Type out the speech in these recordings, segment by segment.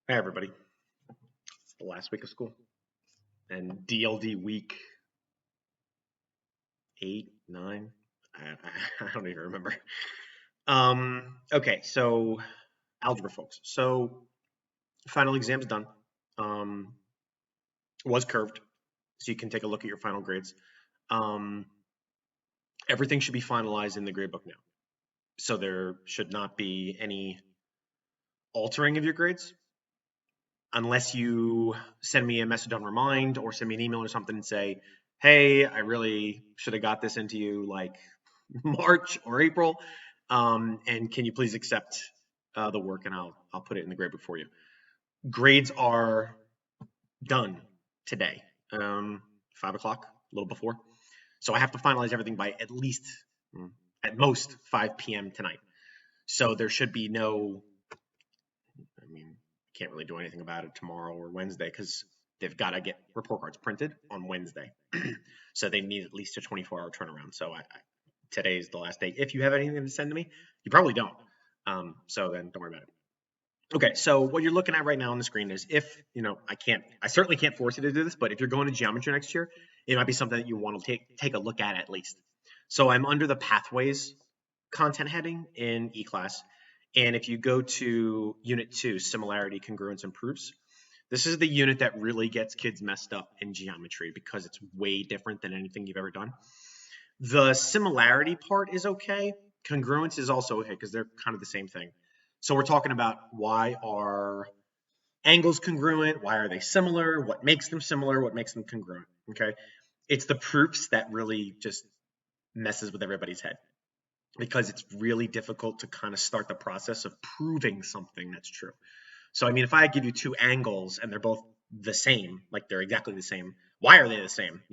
Hey everybody, it's the last week of school and DLD week 8, 9. I don't even remember. Okay, so algebra folks. So final exam's done. Um, was curved, so you can take a look at your final grades. Um, Everything should be finalized in the gradebook now, so there should not be any altering of your grades unless you send me a message on Remind or send me an email or something and say, hey, I really should have got this into you like March or April. And can you please accept the work and I'll put it in the gradebook for you. Grades are done today, 5 o'clock, a little before. So I have to finalize everything by at least, at most, 5 p.m. tonight. So there should be no, I mean, can't really do anything about it tomorrow or Wednesday because they've got to get report cards printed on Wednesday. So they need at least a 24-hour turnaround. So today's the last day. If you have anything to send to me, you probably don't. So then don't worry about it. Okay, so what you're looking at right now on the screen is if, I certainly can't force you to do this, but if you're going to geometry next year, it might be something that you want to take a look at least. So I'm under the pathways content heading in E-class. And if you go to Unit 2, Similarity, Congruence, and Proofs, this is the unit that really gets kids messed up in geometry because it's way different than anything you've ever done. The similarity part is okay. Congruence is also okay because they're kind of the same thing. So we're talking about why are angles congruent? Why are they similar? What makes them similar? What makes them congruent? Okay. It's the proofs that really just messes with everybody's head because it's really difficult to kind of start the process of proving something that's true. So, I mean, if I give you two angles and they're both the same, like they're exactly the same, why are they the same?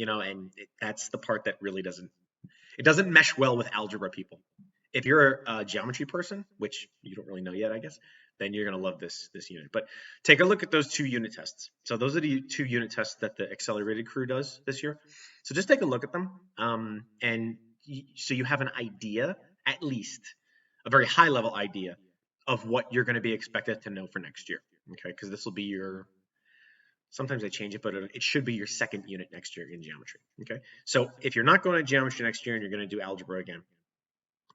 That's the part that really doesn't mesh well with algebra people. If you're a geometry person, which you don't really know yet, I guess, then you're going to love this unit. But take a look at those 2 unit tests. So those are the 2 unit tests that the accelerated crew does this year. So just take a look at them, so you have an idea, at least a very high level idea of what you're going to be expected to know for next year. Okay, because this will be your, sometimes I change it, but it should be your second unit next year in geometry. Okay, so if you're not going to geometry next year and you're going to do algebra again,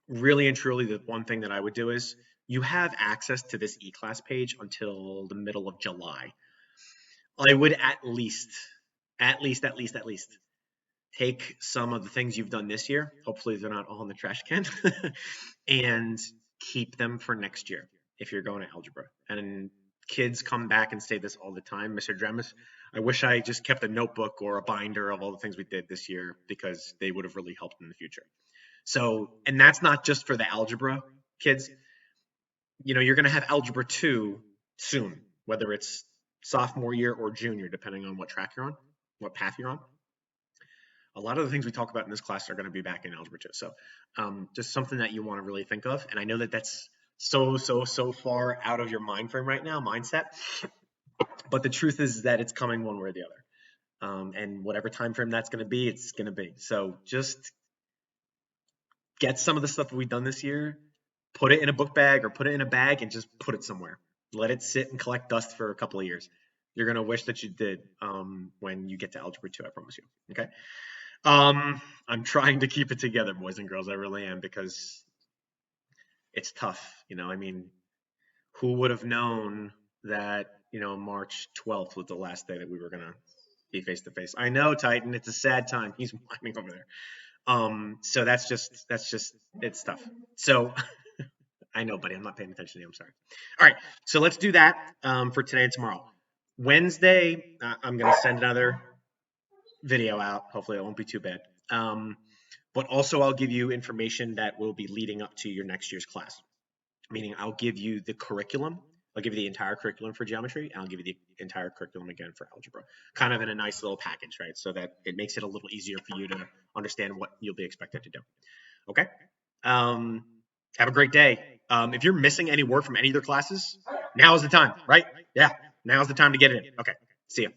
really and truly, the one thing that I would do is you have access to this E-class page until the middle of July. I would at least take some of the things you've done this year. Hopefully they're not all in the trash can and keep them for next year if you're going to algebra. And kids come back and say this all the time, Mr. Dremis, I wish I just kept a notebook or a binder of all the things we did this year because they would have really helped in the future. So, and that's not just for the algebra kids. You're going to have algebra 2 soon, whether it's sophomore year or junior, depending on what track you're on, what path you're on. A lot of the things we talk about in this class are going to be back in algebra 2. So just something that you want to really think of. And I know that that's so far out of your mind frame right now, mindset. But the truth is that it's coming one way or the other. And whatever time frame that's going to be, it's going to be. So just get some of the stuff that we've done this year, put it in a book bag or put it in a bag and just put it somewhere. Let it sit and collect dust for a couple of years. You're going to wish that you did when you get to algebra 2, I promise you. Okay. I'm trying to keep it together, boys and girls. I really am, because it's tough. I mean, who would have known that, March 12th was the last day that we were going to be face to face? I know, Titan. It's a sad time. He's whining over there. So that's just it's tough. So I know, buddy, I'm not paying attention to you. I'm sorry. All right, so let's do that for today and tomorrow. Wednesday, I'm gonna send another video out. Hopefully, it won't be too bad. But also, I'll give you information that will be leading up to your next year's class. Meaning, I'll give you the curriculum. I'll give you the entire curriculum for geometry, and I'll give you the entire curriculum again for algebra, kind of in a nice little package, right? So that it makes it a little easier for you to understand what you'll be expected to do. Okay? Have a great day. If you're missing any work from any of their classes, now is the time, right? Yeah, now is the time to get it in. Okay, see ya.